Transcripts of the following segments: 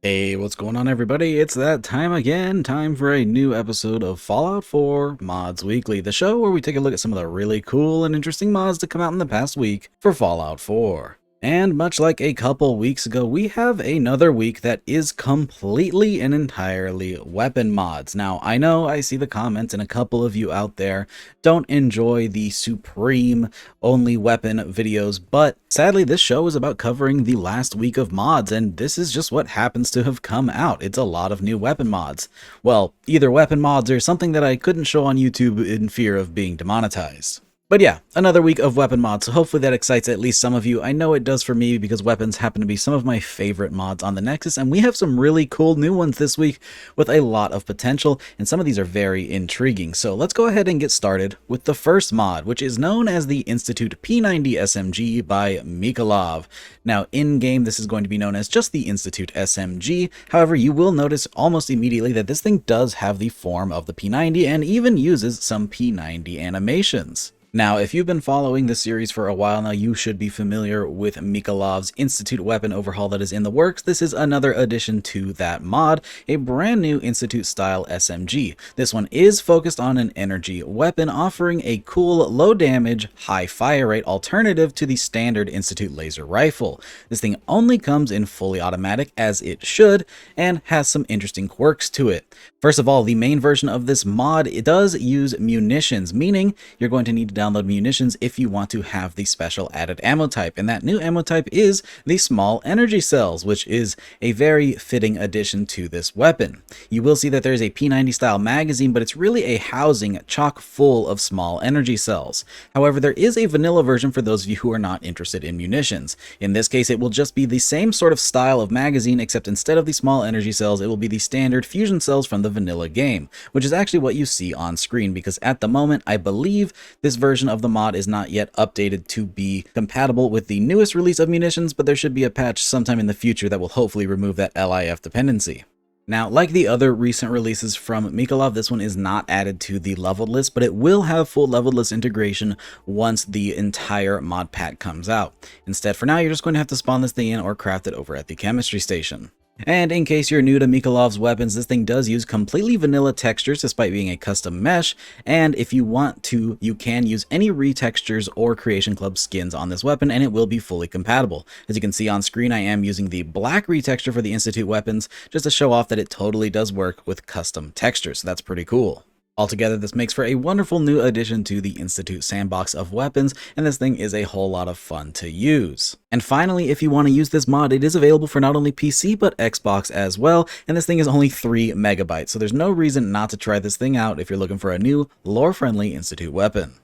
Hey, what's going on, everybody? It's that time again. Time for a new episode of Fallout 4 Mods Weekly, the show where we take a look at some of the really cool and interesting mods to come out in the past week for Fallout 4. And much like a couple weeks ago, we have another week that is completely and entirely weapon mods. Now, I know I see the comments, and a couple of you out there don't enjoy the supreme only weapon videos, but sadly this show is about covering the last week of mods, and this is just what happens to have come out. It's a lot of new weapon mods. Well, either weapon mods or something that I couldn't show on YouTube in fear of being demonetized. But yeah, another week of weapon mods, so hopefully that excites at least some of you. I know it does for me because weapons happen to be some of my favorite mods on the Nexus, and we have some really cool new ones this week with a lot of potential, and some of these are very intriguing. So let's go ahead and get started with the first mod, which is known as the Institute P90 SMG by micalov. Now, in-game, this is going to be known as just the Institute SMG. However, you will notice almost immediately that this thing does have the form of the P90 and even uses some P90 animations. Now, if you've been following this series for a while now, you should be familiar with micalov's Institute weapon overhaul that is in the works. This is another addition to that mod, a brand new Institute style SMG. This one is focused on an energy weapon, offering a cool, low damage, high fire rate alternative to the standard Institute laser rifle. This thing only comes in fully automatic, as it should, and has some interesting quirks to it. First of all, the main version of this mod, it does use munitions, meaning you're going to need to download munitions if you want to have the special added ammo type, and that new ammo type is the small energy cells, which is a very fitting addition to this weapon. You will see that there's a P90 style magazine, but it's really a housing chock full of small energy cells. However, there is a vanilla version for those of you who are not interested in munitions. In this case, it will just be the same sort of style of magazine, except instead of the small energy cells, it will be the standard fusion cells from the vanilla game, which is actually what you see on screen, because at the moment, I believe this version of the mod is not yet updated to be compatible with the newest release of munitions, but there should be a patch sometime in the future that will hopefully remove that LIF dependency. Now, like the other recent releases from micalov, this one is not added to the leveled list, but it will have full leveled list integration once the entire mod pack comes out. Instead, for now, you're just going to have to spawn this thing in or craft it over at the chemistry station. And in case you're new to micalov's weapons, this thing does use completely vanilla textures despite being a custom mesh, and if you want to, you can use any retextures or Creation Club skins on this weapon, and it will be fully compatible. As you can see on screen, I am using the black retexture for the Institute weapons, just to show off that it totally does work with custom textures, so that's pretty cool. Altogether, this makes for a wonderful new addition to the Institute sandbox of weapons, and this thing is a whole lot of fun to use. And finally, if you want to use this mod, it is available for not only PC, but Xbox as well, and this thing is only 3 megabytes, so there's no reason not to try this thing out if you're looking for a new, lore-friendly Institute weapon.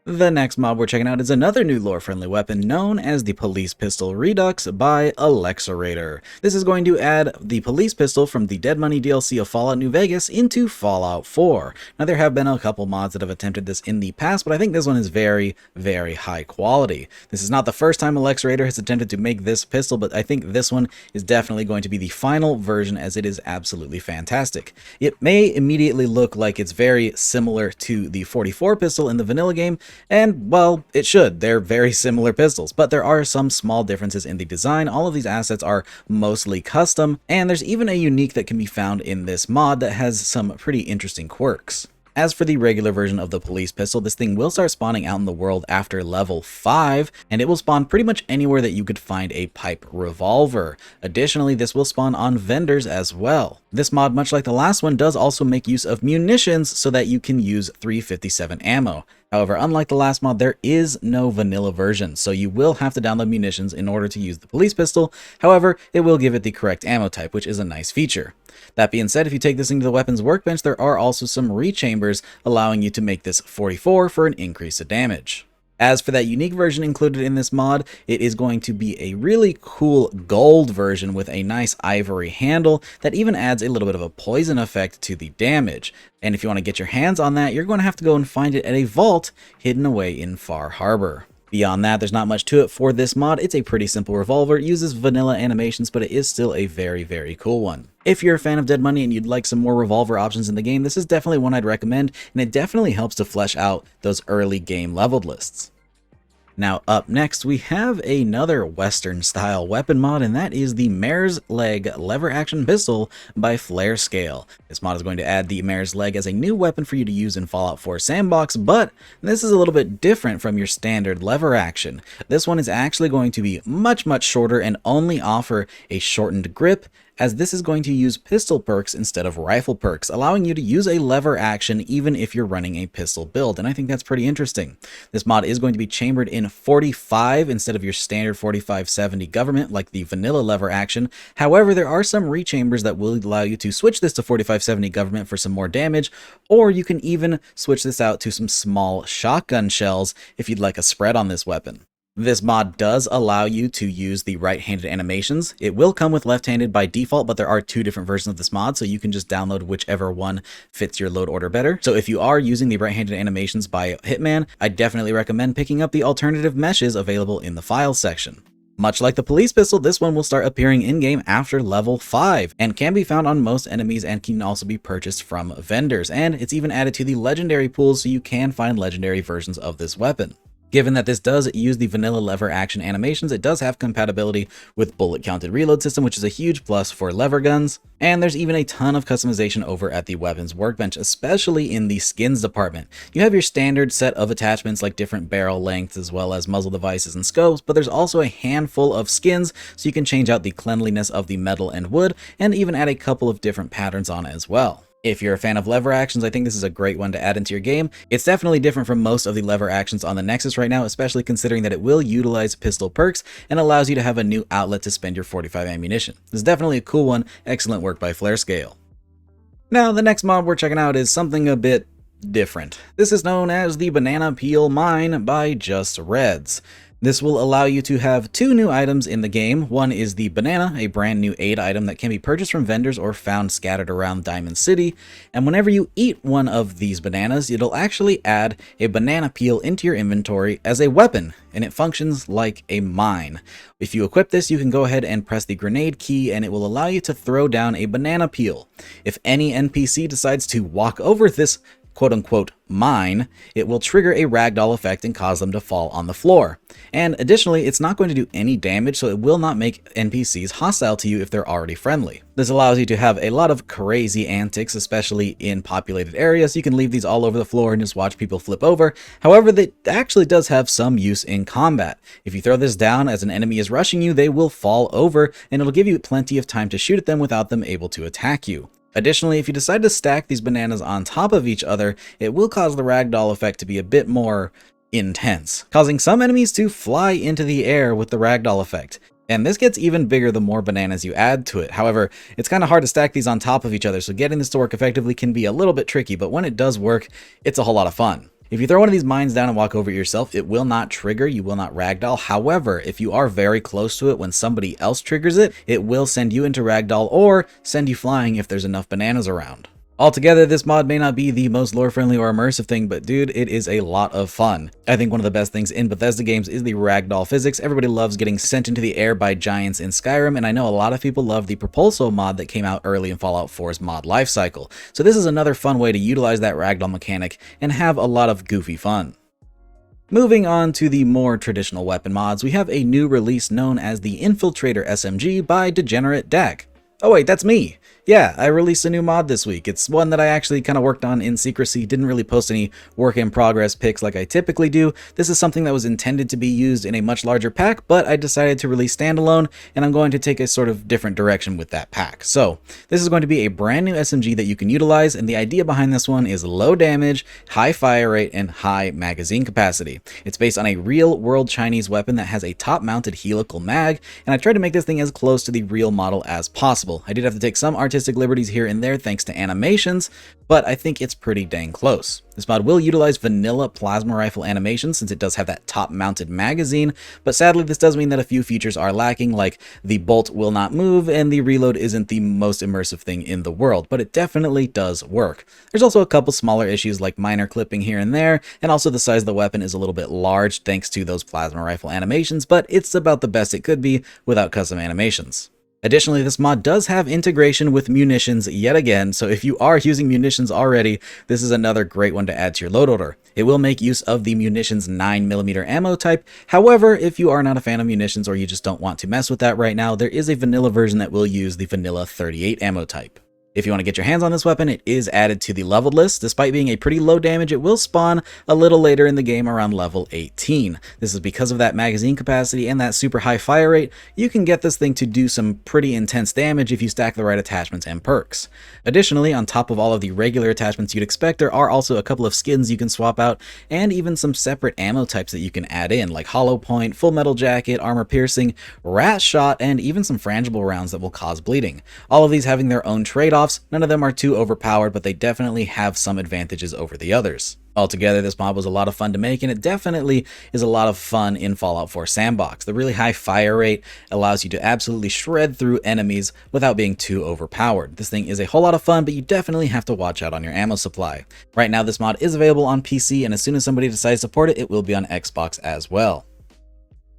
The next mod we're checking out is another new lore-friendly weapon known as the Police Pistol REDUX by Alexerator. This is going to add the police pistol from the Dead Money DLC of Fallout New Vegas into Fallout 4. Now, there have been a couple mods that have attempted this in the past, but I think this one is very, very high quality. This is not the first time Alexerator has attempted to make this pistol, but I think this one is definitely going to be the final version, as it is absolutely fantastic. It may immediately look like it's very similar to the 44 pistol in the vanilla game, and, well, it should. They're very similar pistols, but there are some small differences in the design. All of these assets are mostly custom, and there's even a unique that can be found in this mod that has some pretty interesting quirks. As for the regular version of the police pistol, this thing will start spawning out in the world after level 5, and it will spawn pretty much anywhere that you could find a pipe revolver. Additionally, this will spawn on vendors as well. This mod, much like the last one, does also make use of munitions so that you can use 357 ammo. However, unlike the last mod, there is no vanilla version, so you will have to download munitions in order to use the police pistol. However, it will give it the correct ammo type, which is a nice feature. That being said, if you take this into the weapons workbench, there are also some rechambers allowing you to make this 44 for an increase of damage. As for that unique version included in this mod, it is going to be a really cool gold version with a nice ivory handle that even adds a little bit of a poison effect to the damage. And if you want to get your hands on that, you're going to have to go and find it at a vault hidden away in Far Harbor. Beyond that, there's not much to it for this mod. It's a pretty simple revolver, it uses vanilla animations, but it is still a very, very cool one. If you're a fan of Dead Money and you'd like some more revolver options in the game, this is definitely one I'd recommend, and it definitely helps to flesh out those early game leveled lists. Now up next we have another Western style weapon mod, and that is the Mare's Leg lever action pistol by Flarescale. This mod is going to add the Mare's Leg as a new weapon for you to use in Fallout 4 Sandbox, but this is a little bit different from your standard lever action. This one is actually going to be much shorter and only offer a shortened grip, as this is going to use pistol perks instead of rifle perks, allowing you to use a lever action even if you're running a pistol build, and I think that's pretty interesting. This mod is going to be chambered in 45 instead of your standard 4570 government like the vanilla lever action. However, there are some rechambers that will allow you to switch this to 4570 government for some more damage, or you can even switch this out to some small shotgun shells if you'd like a spread on this weapon. This mod does allow you to use the right-handed animations. It will come with left-handed by default, but there are two different versions of this mod, so you can just download whichever one fits your load order better. So if you are using the right-handed animations by Hitman, I definitely recommend picking up the alternative meshes available in the files section. Much like the police pistol, this one will start appearing in-game after level 5 and can be found on most enemies and can also be purchased from vendors. And it's even added to the legendary pools, so you can find legendary versions of this weapon. Given that this does use the vanilla lever action animations, it does have compatibility with bullet counted reload system, which is a huge plus for lever guns. And there's even a ton of customization over at the weapons workbench, especially in the skins department. You have your standard set of attachments like different barrel lengths as well as muzzle devices and scopes, but there's also a handful of skins, so you can change out the cleanliness of the metal and wood and even add a couple of different patterns on it as well. If you're a fan of lever actions, I think this is a great one to add into your game. It's definitely different from most of the lever actions on the Nexus right now, especially considering that it will utilize pistol perks and allows you to have a new outlet to spend your 45 ammunition. This is definitely a cool one. Excellent work by Flarescale. Now, the next mod we're checking out is something a bit different. This is known as the Banana Peel Mine by JustReddz. This will allow you to have two new items in the game. One is the banana, a brand new aid item that can be purchased from vendors or found scattered around Diamond City. And whenever you eat one of these bananas, it'll actually add a banana peel into your inventory as a weapon, and it functions like a mine. If you equip this, you can go ahead and press the grenade key, and it will allow you to throw down a banana peel. If any NPC decides to walk over this quote-unquote mine, it will trigger a ragdoll effect and cause them to fall on the floor. And additionally, it's not going to do any damage, so it will not make NPCs hostile to you if they're already friendly. This allows you to have a lot of crazy antics, especially in populated areas. You can leave these all over the floor and just watch people flip over. However, that actually does have some use in combat. If you throw this down as an enemy is rushing you, they will fall over, and it'll give you plenty of time to shoot at them without them able to attack you. Additionally, if you decide to stack these bananas on top of each other, it will cause the ragdoll effect to be a bit more intense, causing some enemies to fly into the air with the ragdoll effect. And this gets even bigger the more bananas you add to it. However, it's kind of hard to stack these on top of each other, so getting this to work effectively can be a little bit tricky, but when it does work, it's a whole lot of fun. If you throw one of these mines down and walk over it yourself, it will not trigger, you will not ragdoll. However, if you are very close to it when somebody else triggers it, it will send you into ragdoll or send you flying if there's enough bananas around. Altogether, this mod may not be the most lore-friendly or immersive thing, but dude, it is a lot of fun. I think one of the best things in Bethesda games is the ragdoll physics. Everybody loves getting sent into the air by giants in Skyrim, and I know a lot of people love the Propulso mod that came out early in Fallout 4's mod lifecycle. So this is another fun way to utilize that ragdoll mechanic and have a lot of goofy fun. Moving on to the more traditional weapon mods, we have a new release known as the Infiltrator SMG by DegenerateDak. Oh wait, that's me! Yeah, I released a new mod this week. It's one that I actually kind of worked on in secrecy, didn't really post any work in progress pics like I typically do. This is something that was intended to be used in a much larger pack, but I decided to release standalone, and I'm going to take a sort of different direction with that pack. So, this is going to be a brand new SMG that you can utilize, and the idea behind this one is low damage, high fire rate, and high magazine capacity. It's based on a real-world Chinese weapon that has a top-mounted helical mag, and I tried to make this thing as close to the real model as possible. I did have to take some artistic liberties here and there thanks to animations, but I think it's pretty dang close. This mod will utilize vanilla plasma rifle animation since it does have that top-mounted magazine, but sadly this does mean that a few features are lacking, like the bolt will not move and the reload isn't the most immersive thing in the world, but it definitely does work. There's also a couple smaller issues like minor clipping here and there, and also the size of the weapon is a little bit large thanks to those plasma rifle animations, but it's about the best it could be without custom animations. Additionally, this mod does have integration with munitions yet again, so if you are using munitions already, this is another great one to add to your load order. It will make use of the munitions 9mm ammo type. However, if you are not a fan of munitions or you just don't want to mess with that right now, there is a vanilla version that will use the vanilla 38 ammo type. If you want to get your hands on this weapon, it is added to the leveled list. Despite being a pretty low damage, it will spawn a little later in the game around level 18. This is because of that magazine capacity and that super high fire rate. You can get this thing to do some pretty intense damage if you stack the right attachments and perks. Additionally, on top of all of the regular attachments you'd expect, there are also a couple of skins you can swap out and even some separate ammo types that you can add in, like hollow point, full metal jacket, armor piercing, rat shot, and even some frangible rounds that will cause bleeding. All of these having their own trade-offs. None of them are too overpowered, but they definitely have some advantages over the others. Altogether, this mod was a lot of fun to make, and it definitely is a lot of fun in Fallout 4 Sandbox. The really high fire rate allows you to absolutely shred through enemies without being too overpowered. This thing is a whole lot of fun, but you definitely have to watch out on your ammo supply. Right now, this mod is available on PC, and as soon as somebody decides to support it, it will be on Xbox as well.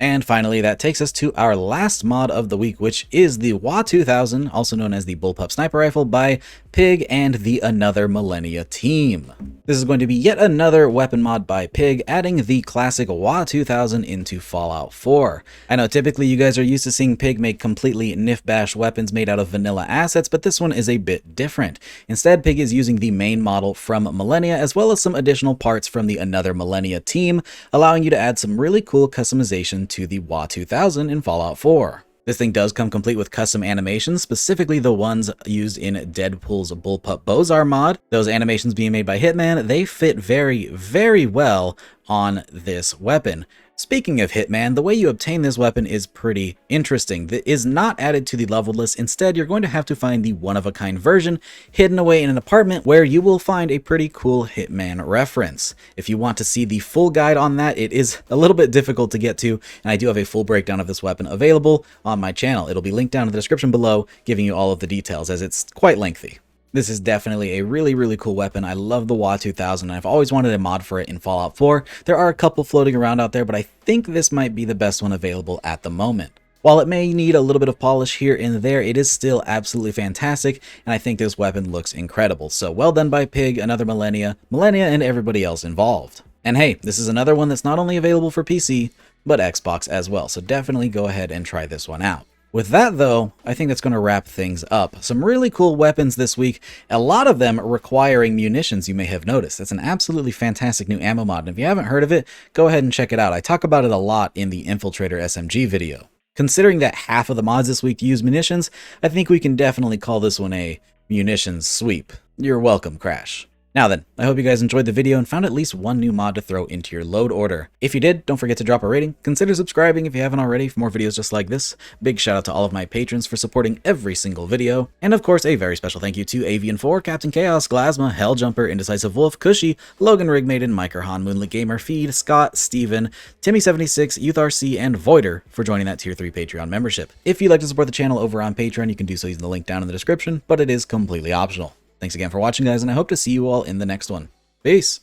And finally, that takes us to our last mod of the week, which is the WA-2000, also known as the Bullpup Sniper Rifle by Pig and the AnotherMillenia team. This is going to be yet another weapon mod by Pig, adding the classic WA-2000 into Fallout 4. I know typically you guys are used to seeing Pig make completely nif-bash weapons made out of vanilla assets, but this one is a bit different. Instead, Pig is using the main model from Millenia, as well as some additional parts from the AnotherMillenia team, allowing you to add some really cool customization to the WA-2000 in Fallout 4. This thing does come complete with custom animations, specifically the ones used in Deadpool's Bullpup Bozar mod. Those animations being made by Hitman, they fit very, very well on this weapon. Speaking of Hitman, the way you obtain this weapon is pretty interesting. It is not added to the leveled list. Instead, you're going to have to find the one-of-a-kind version hidden away in an apartment where you will find a pretty cool Hitman reference. If you want to see the full guide on that, it is a little bit difficult to get to, and I do have a full breakdown of this weapon available on my channel. It'll be linked down in the description below, giving you all of the details, as it's quite lengthy. This is definitely a really, really cool weapon. I love the WA-2000, and I've always wanted a mod for it in Fallout 4. There are a couple floating around out there, but I think this might be the best one available at the moment. While it may need a little bit of polish here and there, it is still absolutely fantastic, and I think this weapon looks incredible. So well done by Pig, AnotherMillenia, and everybody else involved. And hey, this is another one that's not only available for PC, but Xbox as well, so definitely go ahead and try this one out. With that, though, I think that's going to wrap things up. Some really cool weapons this week, a lot of them requiring munitions, you may have noticed. It's an absolutely fantastic new ammo mod, and if you haven't heard of it, go ahead and check it out. I talk about it a lot in the Infiltrator SMG video. Considering that half of the mods this week use munitions, I think we can definitely call this one a munitions sweep. You're welcome, Crash. Now then, I hope you guys enjoyed the video and found at least one new mod to throw into your load order. If you did, don't forget to drop a rating. Consider subscribing if you haven't already for more videos just like this. Big shout out to all of my patrons for supporting every single video. And of course, a very special thank you to Avian4, Captain Chaos, Glasma, Helljumper, Indecisive Wolf, Cushy, Logan Rigmaiden, Mikerhan, Moonlit Gamer, Feed, Scott, Steven, Timmy76, YouthRC, and Voider for joining that Tier 3 Patreon membership. If you'd like to support the channel over on Patreon, you can do so using the link down in the description, but it is completely optional. Thanks again for watching, guys, and I hope to see you all in the next one. Peace!